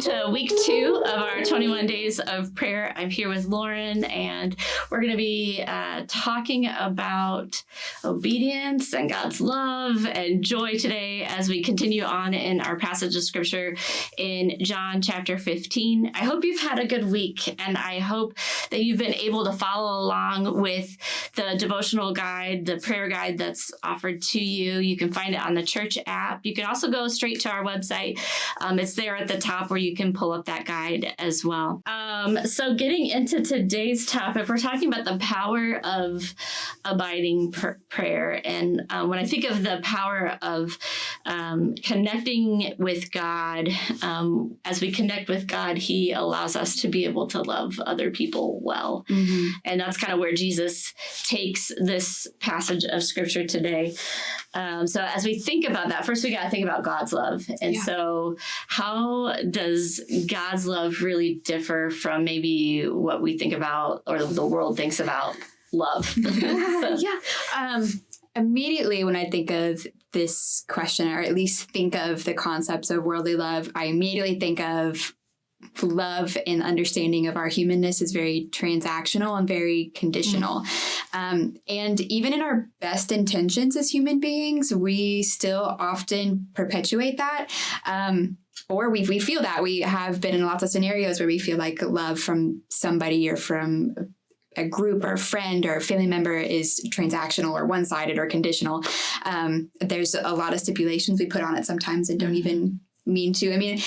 to week 2 of our 21 days of prayer. I'm here with Lauren, and we're going to be talking about obedience and God's love and joy today as we continue on in our passage of scripture in John chapter 15. I hope you've had a good week, and I hope that you've been able to follow along with the devotional guide, the prayer guide that's offered to you. You can find it on the church app. You can also go straight to our website. It's there at the top where you can pull up that guide as well. So getting into today's topic, we're talking about the power of abiding prayer. And when I think of the power of connecting with God, as we connect with God, He allows us to be able to love other people well. Mm-hmm. And that's kind of where Jesus takes this passage of scripture today. So as we think about that, first we got to think about God's love. And so how does God's love really differ from maybe what we think about or the world thinks about love? Immediately when I think of this question, or at least think of the concepts of worldly love, I immediately think of love and understanding of our humanness is very transactional and very conditional. And even in our best intentions as human beings, we still often perpetuate that. Or we feel that. We have been in lots of scenarios where we feel like love from somebody or from a group or a friend or a family member is transactional or one-sided or conditional. There's a lot of stipulations we put on it sometimes and don't even mean to. I mean,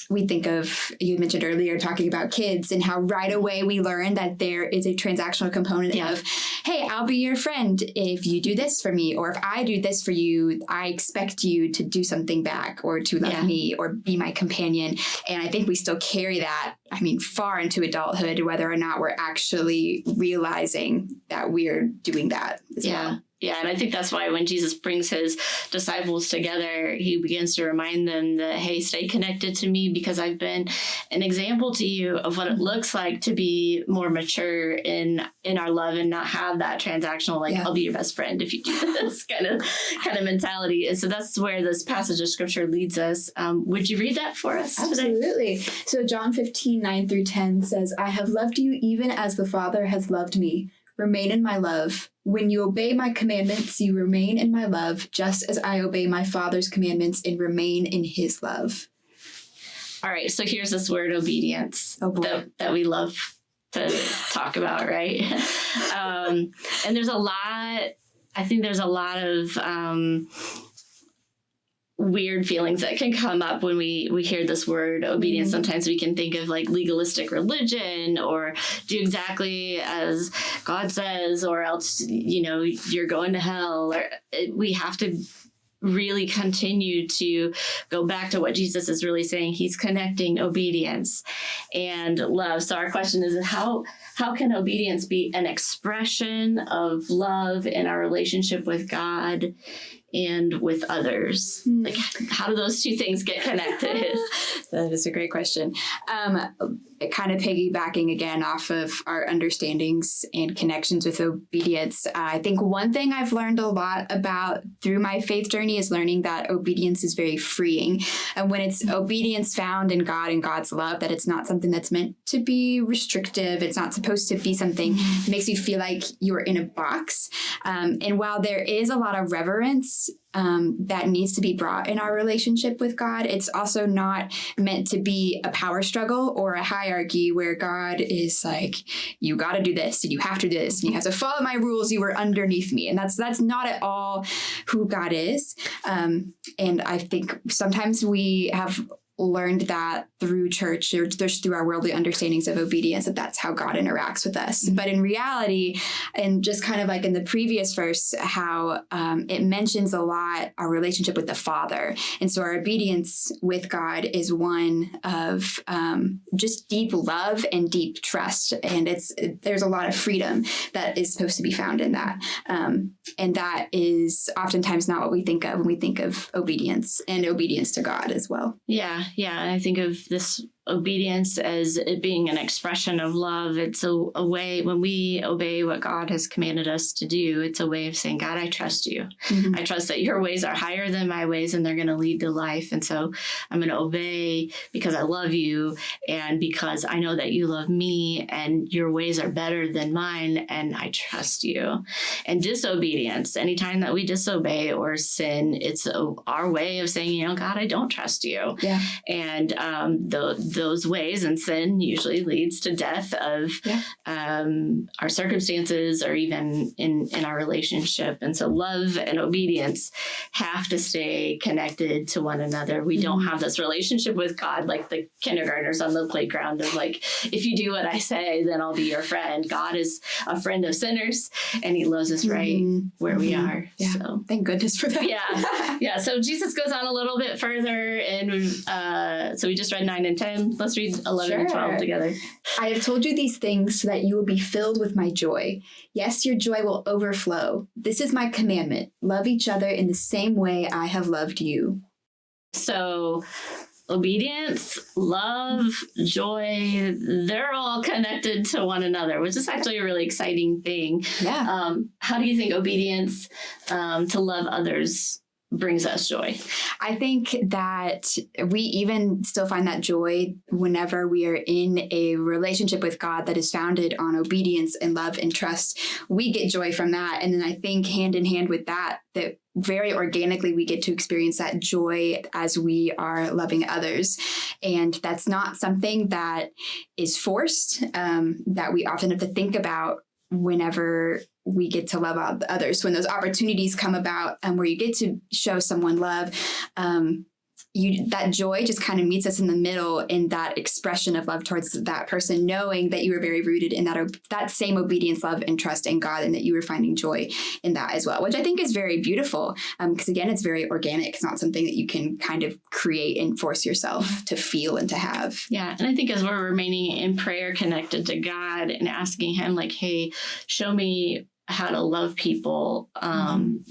we think of, you mentioned earlier, talking about kids and how right away we learn that there is a transactional component of, hey, I'll be your friend if you do this for me, or if I do this for you, I expect you to do something back or to love me or be my companion. And I think we still carry that, I mean, far into adulthood, whether or not we're actually realizing that we're doing that as well. Yeah, and I think that's why when Jesus brings his disciples together, he begins to remind them that, hey, stay connected to me because I've been an example to you of what it looks like to be more mature in our love and not have that transactional, like, I'll be your best friend if you do this kind of mentality. And so that's where this passage of scripture leads us. Would you read that for us today? Absolutely. So John 15, 9-10 says, I have loved you even as the Father has loved me. Remain in my love. When you obey my commandments, you remain in my love, just as I obey my Father's commandments and remain in his love. All right, so here's this word obedience that we love to talk about, right? And there's a lot of weird feelings that can come up when we hear this word obedience. Sometimes we can think of like legalistic religion or do exactly as God says, or else, you're going to hell. Or we have to really continue to go back to what Jesus is really saying. He's connecting obedience and love. So our question is, how can obedience be an expression of love in our relationship with God and with others? Like, how do those two things get connected? That is a great question. Kind of piggybacking again off of our understandings and connections with obedience. I think one thing I've learned a lot about through my faith journey is learning that obedience is very freeing. And when it's obedience found in God and God's love, that it's not something that's meant to be restrictive. It's not supposed to be something that makes you feel like you're in a box. And while there is a lot of reverence that needs to be brought in our relationship with God, it's also not meant to be a power struggle or a hierarchy where God is like, you got to do this and you have to do this and you have to follow my rules. You were underneath me. And that's not at all who God is. And I think sometimes we have learned that through church or just through our worldly understandings of obedience, that's how God interacts with us. But in reality, and just kind of like in the previous verse, how it mentions a lot our relationship with the Father. And so our obedience with God is one of just deep love and deep trust. And there's a lot of freedom that is supposed to be found in that. And that is oftentimes not what we think of when we think of obedience and obedience to God as well. Yeah. And I think of this obedience as it being an expression of love. It's a way, when we obey what God has commanded us to do, it's a way of saying, God, I trust you. Mhm. I trust that your ways are higher than my ways and they're going to lead to life. And so I'm going to obey because I love you and because I know that you love me and your ways are better than mine and I trust you. And disobedience, anytime that we disobey or sin, it's our way of saying, God, I don't trust you. Yeah. And those ways and sin usually leads to death of our circumstances or even in our relationship. And so love and obedience have to stay connected to one another. We don't have this relationship with God like the kindergartners on the playground of like, if you do what I say, then I'll be your friend. God is a friend of sinners and he loves us right where we are. Yeah. So Thank goodness for that. Yeah. So Jesus goes on a little bit further. And so we just read 9 and 10. Let's read 11 and 12 together. I have told you these things so that you will be filled with my joy. Yes, your joy will overflow. This is my commandment. Love each other in the same way I have loved you. So obedience, love, joy, they're all connected to one another, which is actually a really exciting thing. Yeah. How do you think obedience to love others brings us joy? I think that we even still find that joy whenever we are in a relationship with God that is founded on obedience and love and trust. We get joy from that. And then I think hand in hand with that very organically we get to experience that joy as we are loving others. And that's not something that is forced, that we often have to think about whenever we get to love others. When those opportunities come about where you get to show someone love, that joy just kind of meets us in the middle in that expression of love towards that person, knowing that you were very rooted in that same obedience, love, and trust in God, and that you were finding joy in that as well, which I think is very beautiful. Because again, it's very organic. It's not something that you can kind of create and force yourself to feel and to have. Yeah. And I think as we're remaining in prayer connected to God and asking him like, hey, show me how to love people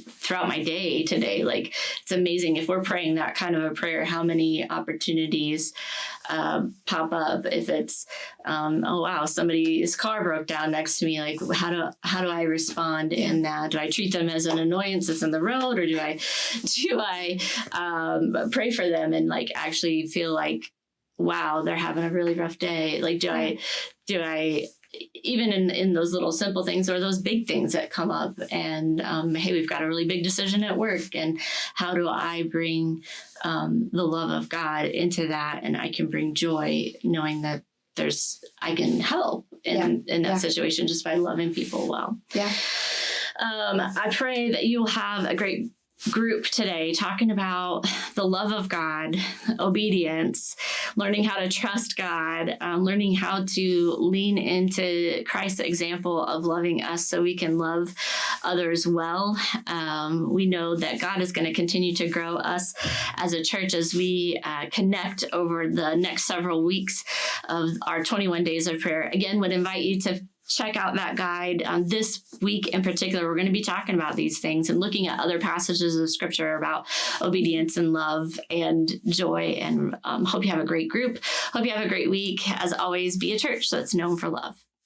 throughout my day today. Like, it's amazing if we're praying that kind of a prayer, how many opportunities pop up. If it's, oh wow, somebody's car broke down next to me. Like, how do I respond in that? Do I treat them as an annoyance that's in the road, or do I pray for them and like actually feel like, wow, they're having a really rough day? Like, do I even in those little simple things or those big things that come up and, hey, we've got a really big decision at work, and how do I bring the love of God into that? And I can bring joy knowing that I can help in that situation just by loving people well. Yeah. I pray that you will have a great group today talking about the love of God, obedience, learning how to trust God, learning how to lean into Christ's example of loving us so we can love others well. We know that God is going to continue to grow us as a church as we connect over the next several weeks of our 21 days of prayer. Again, would invite you to check out that guide. This week in particular, we're going to be talking about these things and looking at other passages of scripture about obedience and love and joy. And hope you have a great group. Hope you have a great week. As always, be a church that's known for love.